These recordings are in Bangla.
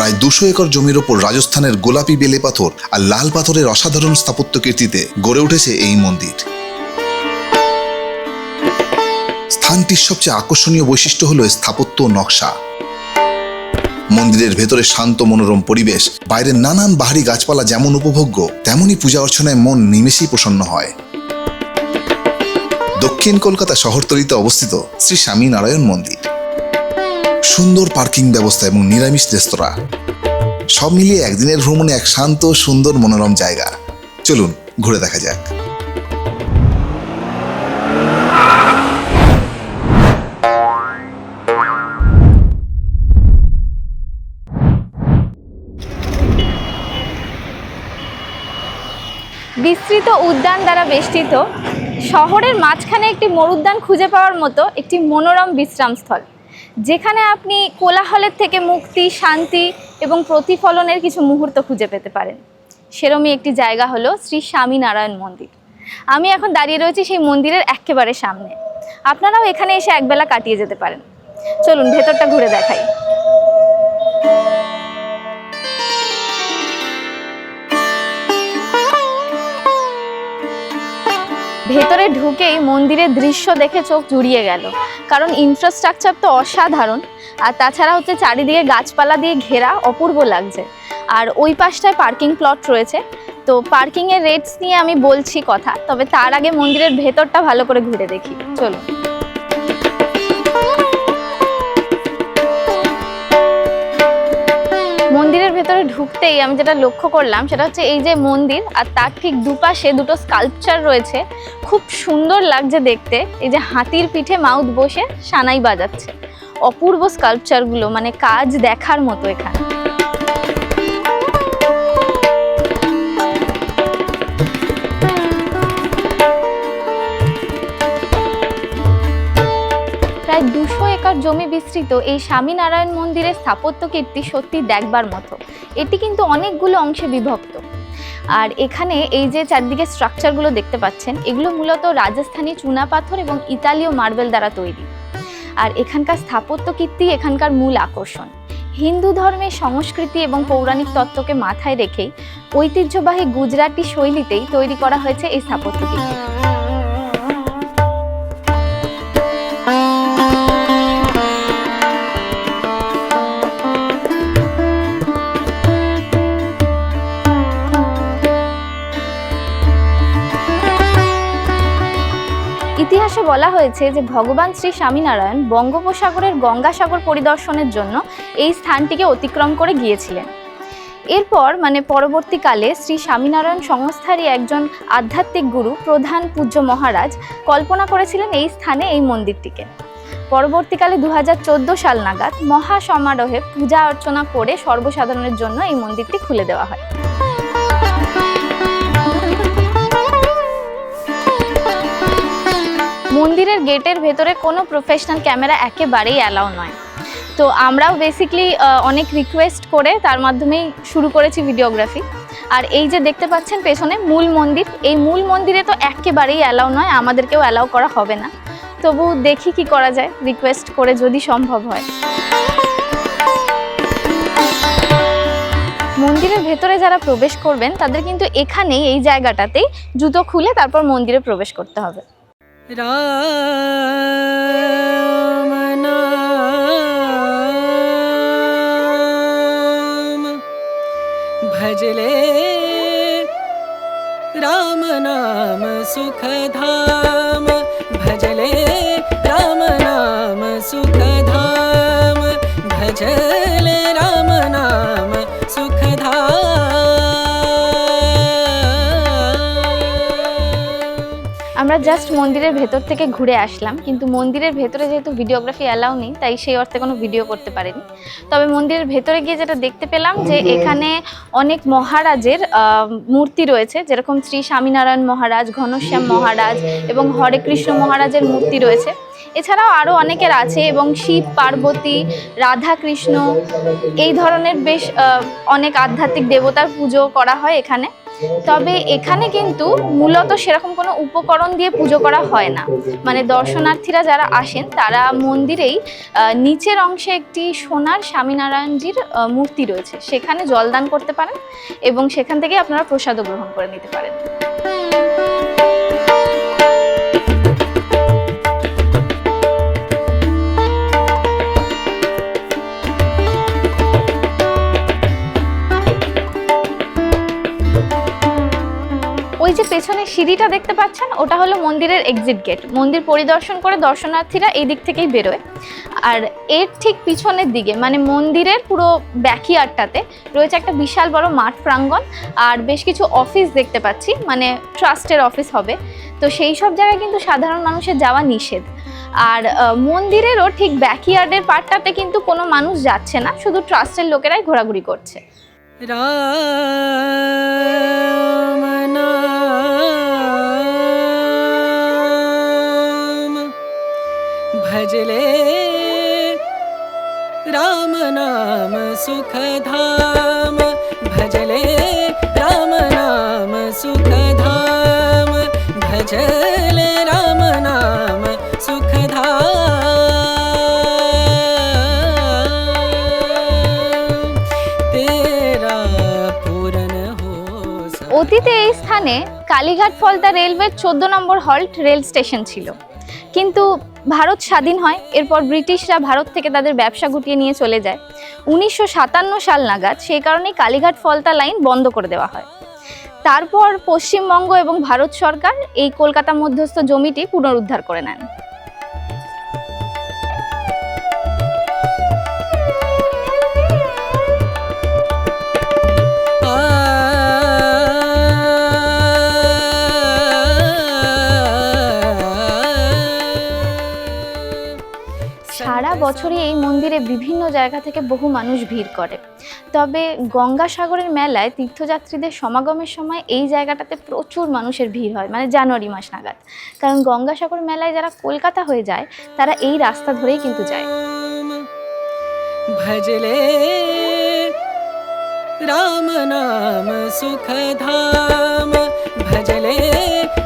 প্রায় 200 একর জমির ওপর রাজস্থানের গোলাপি বেলে পাথর আর লাল পাথরের অসাধারণ স্থাপত্য কীর্তিতে গড়ে উঠেছে এই মন্দির। স্থানটির সবচেয়ে আকর্ষণীয় বৈশিষ্ট্য হলো স্থাপত্য নকশা। মন্দিরের ভেতরে শান্ত মনোরম পরিবেশ, বাইরের নানান বাহারি গাছপালা যেমন উপভোগ্য, তেমনই পূজা অর্চনায় মন নিমেষেই প্রসন্ন হয়। দক্ষিণ কলকাতা শহরতলিতে অবস্থিত শ্রী স্বামীনারায়ণ মন্দির। সুন্দর পার্কিং ব্যবস্থা এবং নিরামিষ রেস্তোরাঁ, সব মিলিয়ে একদিনের ভ্রমণে এক শান্ত সুন্দর মনোরম জায়গা। চলুন ঘুরে দেখা যাক। বিস্তৃত উদ্যান দ্বারা বেষ্টিত শহরের মাঝখানে একটি মরুদ্যান খুঁজে পাওয়ার মতো একটি মনোরম বিশ্রামস্থল, যেখানে আপনি কোলাহলের থেকে মুক্তি, শান্তি এবং প্রতিফলনের কিছু মুহূর্ত খুঁজে পেতে পারেন। সেরকমই একটি জায়গা হলো শ্রী স্বামীনারায়ণ মন্দির। আমি এখন দাঁড়িয়ে রয়েছি সেই মন্দিরের একেবারে সামনে। আপনারাও এখানে এসে একবেলা কাটিয়ে যেতে পারেন। চলুন ভেতরটা ঘুরে দেখাই। ভেতরে ঢুকেই মন্দিরের দৃশ্য দেখে চোখ জুড়িয়ে গেল, কারণ ইনফ্রাস্ট্রাকচার তো অসাধারণ, আর তাছাড়া হচ্ছে চারিদিকে গাছপালা দিয়ে ঘেরা, অপূর্ব লাগছে। আর ওই পাশটায় পার্কিং প্লট রয়েছে, তো পার্কিংয়ের রেটস নিয়ে আমি বলছি কথা, তবে তার আগে মন্দিরের ভেতরটা ভালো করে ঘুরে দেখি। চলুন। মন্দিরের ভেতরে ঢুকতেই আমি যেটা লক্ষ্য করলাম সেটা হচ্ছে এই যে মন্দির, আর তার ঠিক দুপাশে দুটো স্কাল্পচার রয়েছে। খুব সুন্দর লাগছে দেখতে। এই যে হাতির পিঠে মাউথ বসে সানাই বাজাচ্ছে, অপূর্ব স্কাল্পচারগুলো, মানে কাজ দেখার মতো এখানে। প্রায় 200 একর জমি বিস্তৃত এই স্বামীনারায়ণ মন্দিরের স্থাপত্য কীর্তি সত্যি দেখবার মতো। এটি কিন্তু অনেকগুলো অংশে বিভক্ত, আর এখানে এই যে চারদিকে স্ট্রাকচারগুলো দেখতে পাচ্ছেন, এগুলো মূলত রাজস্থানী চুনাপাথর এবং ইতালীয় মার্বেল দ্বারা তৈরি। আর এখানকার স্থাপত্য কীর্তি এখানকার মূল আকর্ষণ। হিন্দু ধর্মের সংস্কৃতি এবং পৌরাণিক তত্ত্বকে মাথায় রেখেই ঐতিহ্যবাহী গুজরাটি শৈলীতেই তৈরি করা হয়েছে এই স্থাপত্য কীর্তি। ইতিহাসে বলা হয়েছে যে ভগবান শ্রী স্বামীনারায়ণ বঙ্গোপসাগরের গঙ্গাসাগর পরিদর্শনের জন্য এই স্থানটিকে অতিক্রম করে গিয়েছিলেন। এরপর পরবর্তীকালে শ্রী স্বামীনারায়ণ সংস্থারই একজন আধ্যাত্মিক গুরু প্রধান পূজ্য মহারাজ কল্পনা করেছিলেন এই স্থানে এই মন্দিরটিকে। পরবর্তীকালে 2014 সাল নাগাদ মহা সমারোহে পূজা অর্চনা করে সর্বসাধারণের জন্য এই মন্দিরটি খুলে দেওয়া হয়। মন্দিরের গেটের ভেতরে কোনো প্রফেশনাল ক্যামেরা একেবারেই অ্যালাউ নয়, তো আমরাও বেসিক্যালি অনেক রিকোয়েস্ট করে তার মাধ্যমেই শুরু করেছি ভিডিওগ্রাফি। আর এই যে দেখতে পাচ্ছেন পেছনে মূল মন্দির, এই মূল মন্দিরে তো একেবারেই অ্যালাউ নয়, আমাদেরকেও অ্যালাউ করা হবে না। তবু দেখি কি করা যায়, রিকোয়েস্ট করে যদি সম্ভব হয়। মন্দিরের ভেতরে যারা প্রবেশ করবেন তাদের কিন্তু এখানেই এই জায়গাটাতেই জুতো খুলে তারপর মন্দিরে প্রবেশ করতে হবে। राम नाम भजले राम नाम सुख धाम भजले राम नाम सुख धाम भजले राम नाम सुख धाम। আমরা জাস্ট মন্দিরের ভেতর থেকে ঘুরে আসলাম, কিন্তু মন্দিরের ভেতরে যেহেতু ভিডিওগ্রাফি অ্যালাউ নেই তাই সেই অর্থে কোনো ভিডিও করতে পারিনি। তবে মন্দিরের ভেতরে গিয়ে যেটা দেখতে পেলাম যে এখানে অনেক মহারাজের মূর্তি রয়েছে, যেরকম শ্রী স্বামীনারায়ণ মহারাজ, ঘনশ্যাম মহারাজ এবং হরে কৃষ্ণ মহারাজের মূর্তি রয়েছে। এছাড়াও আরও অনেকের আছে, এবং শিব, পার্বতী, রাধা কৃষ্ণ এই ধরনের বেশ অনেক আধ্যাত্মিক দেবতার পুজো করা হয় এখানে। তবে এখানে কিন্তু মূলত সেরকম কোনো উপকরণ দিয়ে পুজো করা হয় না। মানে দর্শনার্থীরা যারা আসেন তারা মন্দিরেই নিচের অংশে একটি সোনার স্বামীনারায়ণজির মূর্তি রয়েছে, সেখানে জলদান করতে পারেন এবং সেখান থেকে আপনারা প্রসাদও গ্রহণ করে নিতে পারেন। ওই যে পেছনে সিঁড়িটা দেখতে পাচ্ছেন, ওটা হলো মন্দিরের এক্সিট গেট। মন্দির পরিদর্শন করে দর্শনার্থীরা এই দিক থেকেই বেরোয়। আর এর ঠিক পিছনের দিকে মানে মন্দিরের পুরো ব্যাকইয়ার্ডটাতে রয়েছে একটা বিশাল বড় মাঠ প্রাঙ্গণ আর বেশ কিছু অফিস দেখতে পাচ্ছি, মানে ট্রাস্টের অফিস হবে। তো সেই সব জায়গায় কিন্তু সাধারণ মানুষের যাওয়া নিষেধ। আর মন্দিরেরও ঠিক ব্যাকইয়ার্ডের পার্টটাতে কিন্তু কোনো মানুষ যাচ্ছে না, শুধু ট্রাস্টের লোকেরাই ঘোরাঘুরি করছে। राम नाम भजले राम नाम सुख धाम भजले राम नाम सुख धाम भजले राम नाम सुख অতীতে এই স্থানে কালীঘাট ফলতা রেলওয়ের 14 নম্বর হল্ট রেল স্টেশন ছিল, কিন্তু ভারত স্বাধীন হয়, এরপর ব্রিটিশরা ভারত থেকে তাদের ব্যবসা গুটিয়ে নিয়ে চলে যায়। 1957 সাল নাগাদ সেই কারণেই কালীঘাট ফলতা লাইন বন্ধ করে দেওয়া হয়। তারপর পশ্চিমবঙ্গ এবং ভারত সরকার এই কলকাতা মধ্যস্থ জমিটি পুনরুদ্ধার করে নেন। সারা বছরই এই মন্দিরে বিভিন্ন জায়গা থেকে বহু মানুষ ভিড় করে। তবে গঙ্গাসাগরের মেলায় তীর্থযাত্রীদের সমাগমের সময় এই জায়গাটাতে প্রচুর মানুষের ভিড় হয়, মানে জানুয়ারি মাস নাগাদ। কারণ গঙ্গাসাগর মেলায় যারা কলকাতা হয়ে যায় তারা এই রাস্তা ধরেই কিন্তু যায়। ভজলে রাম নাম সুখ ধাম ভজলে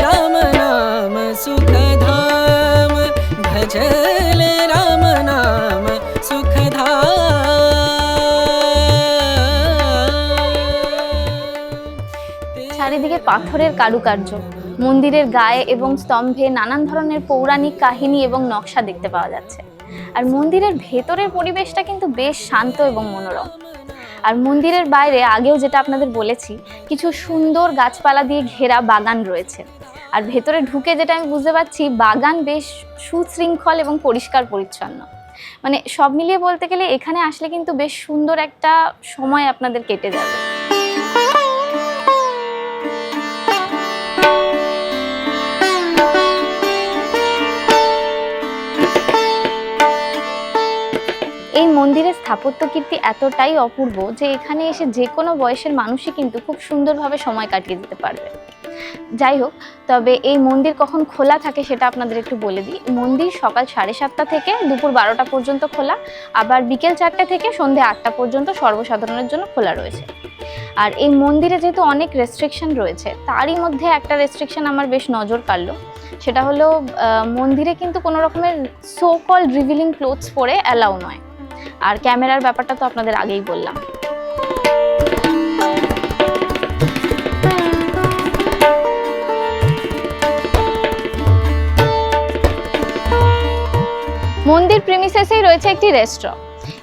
রাম নাম সুখ ধাম ভজলে রাম নাম সুখ ধাম। চারিদিকে পাথরের কারুকার্য, মন্দিরের গায়ে এবং স্তম্ভে নানান ধরনের পৌরাণিক কাহিনী এবং নকশা দেখতে পাওয়া যাচ্ছে। আর মন্দিরের ভেতরের পরিবেশটা কিন্তু বেশ শান্ত এবং মনোরম। আর মন্দিরের বাইরে আগেও যেটা আপনাদের বলেছি, কিছু সুন্দর গাছপালা দিয়ে ঘেরা বাগান রয়েছে। আর ভেতরে ঢুকে যেটা আমি বুঝতে পারছি, বাগান বেশ সুশৃঙ্খল এবং পরিষ্কার পরিচ্ছন্ন। মানে সব মিলিয়ে বলতে গেলে এখানে আসলে কিন্তু বেশ সুন্দর একটা সময় আপনাদের কেটে যাবে। এই মন্দিরের স্থাপত্য কীর্তি এতটাই অপূর্ব যে এখানে এসে যে কোনো বয়সের মানুষই কিন্তু খুব সুন্দরভাবে সময় কাটিয়ে দিতে পারবে। যাই হোক, তবে এই মন্দির কখন খোলা থাকে সেটা আপনাদের একটু বলে দিই। মন্দির সকাল 7:30 থেকে দুপুর 12টা পর্যন্ত খোলা, আবার বিকেল 4টে থেকে সন্ধ্যে 8টা পর্যন্ত সর্বসাধারণের জন্য খোলা রয়েছে। আর এই মন্দিরে যেহেতু অনেক রেস্ট্রিকশন রয়েছে, তারই মধ্যে একটা রেস্ট্রিকশন আমার বেশ নজর কাড়লো। সেটা হলো মন্দিরে কিন্তু কোনো রকমের সো কল্ড রিভিলিং ক্লোথস পরে অ্যালাউ নয়। আর ক্যামেরার ব্যাপারটা তো আপনাদের আগেই বললাম। মন্দির প্রিমিসেসেই রয়েছে একটি রেস্টুরেন্ট।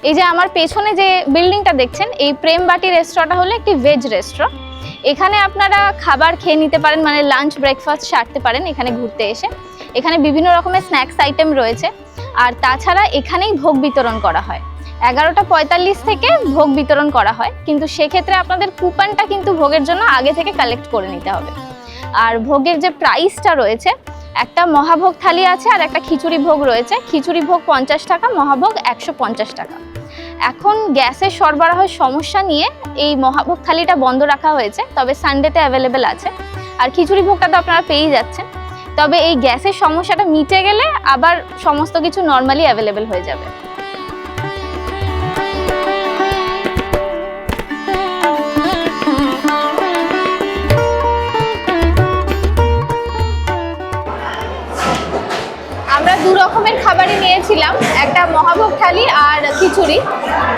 এই যে আমার পেছনে যে বিল্ডিংটা দেখছেন, এই প্রেম বাটি রেস্টুরেন্টটা হলো একটি ভেজ রেস্টুরেন্ট। এখানে আপনারা খাবার খেয়ে নিতে পারেন, মানে লাঞ্চ ব্রেকফাস্ট সারতে পারেন এখানে ঘুরতে এসে। এখানে বিভিন্ন রকমের স্ন্যাক্স আইটেম রয়েছে। আর তাছাড়া এখানেই ভোগ বিতরণ করা হয়। 11:45 থেকে ভোগ বিতরণ করা হয়, কিন্তু সেক্ষেত্রে আপনাদের কুপনটা কিন্তু ভোগের জন্য আগে থেকে কালেক্ট করে নিতে হবে। আর ভোগের যে প্রাইসটা রয়েছে, একটা মহাভোগ থালি আছে আর একটা খিচুড়ি ভোগ রয়েছে। খিচুড়ি ভোগ 50 টাকা, মহাভোগ 150 টাকা। এখন গ্যাসের সরবরাহের সমস্যা নিয়ে এই মহাভোগ থালিটা বন্ধ রাখা হয়েছে, তবে সানডেতে অ্যাভেলেবেল আছে। আর খিচুড়ি ভোগটা তো আপনারা পেয়েই যাচ্ছেন। তবে এই গ্যাসের সমস্যাটা মিটে গেলে আবার সমস্ত কিছু নর্মালি অ্যাভেলেবেল হয়ে যাবে।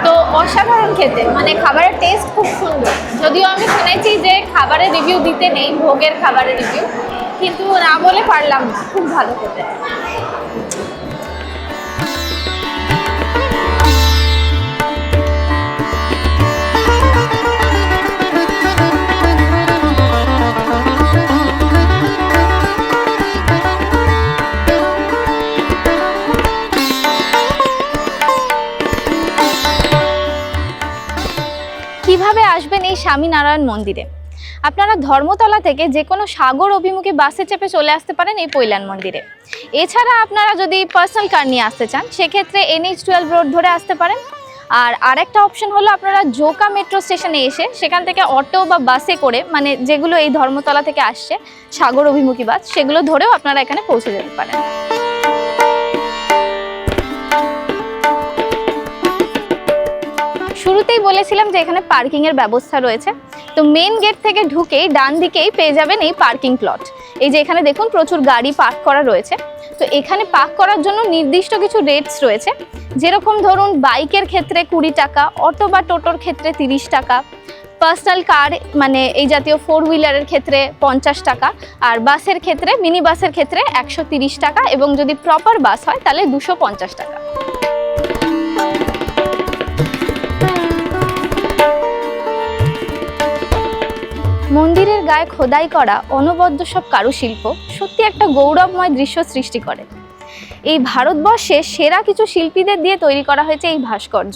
তো অসাধারণ খেতে, মানে খাবারের টেস্ট খুব সুন্দর। যদিও আমি শুনেছি যে খাবারের রিভিউ দিতে নেই, ভোগের খাবারের রিভিউ, কিন্তু না বলে পারলাম না, খুব ভালো খেতে। কিভাবে আসবেন এই স্বামীনারায়ণ মন্দিরে? আপনারা ধর্মতলা থেকে যে কোনো সাগর অভিমুখী বাসে চেপে চলে আসতে পারেন এই পৈলান মন্দিরে। এছাড়া আপনারা যদি পার্সোনাল কার নিয়ে আসতে চান সেক্ষেত্রে NH12 রোড ধরে আসতে পারেন। আর আরেকটা অপশন হলো আপনারা জোকা মেট্রো স্টেশনে এসে সেখান থেকে অটো বা বাসে করে, মানে যেগুলো এই ধর্মতলা থেকে আসছে সাগর অভিমুখী বাস, সেগুলো ধরেও আপনারা এখানে পৌঁছে যেতে পারেন। শুরুতেই বলেছিলাম যে এখানে পার্কিং এর ব্যবস্থা রয়েছে। তো মেন গেট থেকে ঢুকেই ডান দিকেই পেয়ে যাবেন এই পার্কিং প্লট। এই যে এখানে দেখুন প্রচুর গাড়ি পার্ক করা রয়েছে। তো এখানে পার্ক করার জন্য নির্দিষ্ট কিছু রেটস রয়েছে, যেরকম ধরুন বাইকের ক্ষেত্রে 20 টাকা, অটো বা টোটোর ক্ষেত্রে 30 টাকা, পার্সোনাল কার মানে এই জাতীয় 4 হুইলারের ক্ষেত্রে 50 টাকা, আর বাসের ক্ষেত্রে মিনি বাসের ক্ষেত্রে 130 টাকা, এবং যদি প্রপার বাস হয় তাহলে 250 টাকা। মন্দিরের গায়ে খোদাই করা অনবদ্য সব কারুশিল্প সত্যি একটা গৌরবময় দৃশ্য সৃষ্টি করে। এই ভারতবর্ষে সেরা কিছু শিল্পীদের দিয়ে তৈরি করা হয়েছে এই ভাস্কর্য।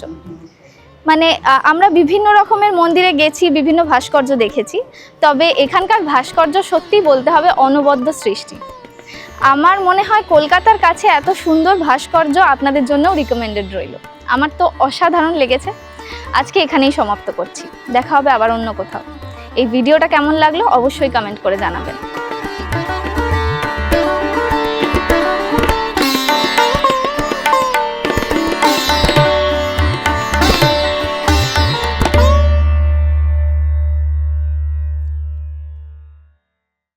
মানে আমরা বিভিন্ন রকমের মন্দিরে গেছি, বিভিন্ন ভাস্কর্য দেখেছি, তবে এখানকার ভাস্কর্য সত্যি বলতে হবে অনবদ্য সৃষ্টি। আমার মনে হয় কলকাতার কাছে এত সুন্দর ভাস্কর্য আপনাদের জন্যও রিকমেন্ডেড রইল। আমার তো অসাধারণ লেগেছে। আজকে এখানেই সমাপ্ত করছি, দেখা হবে আবার অন্য কোথাও। এই ভিডিওটা কেমন লাগলো অবশ্যই কমেন্ট করে জানাবেন।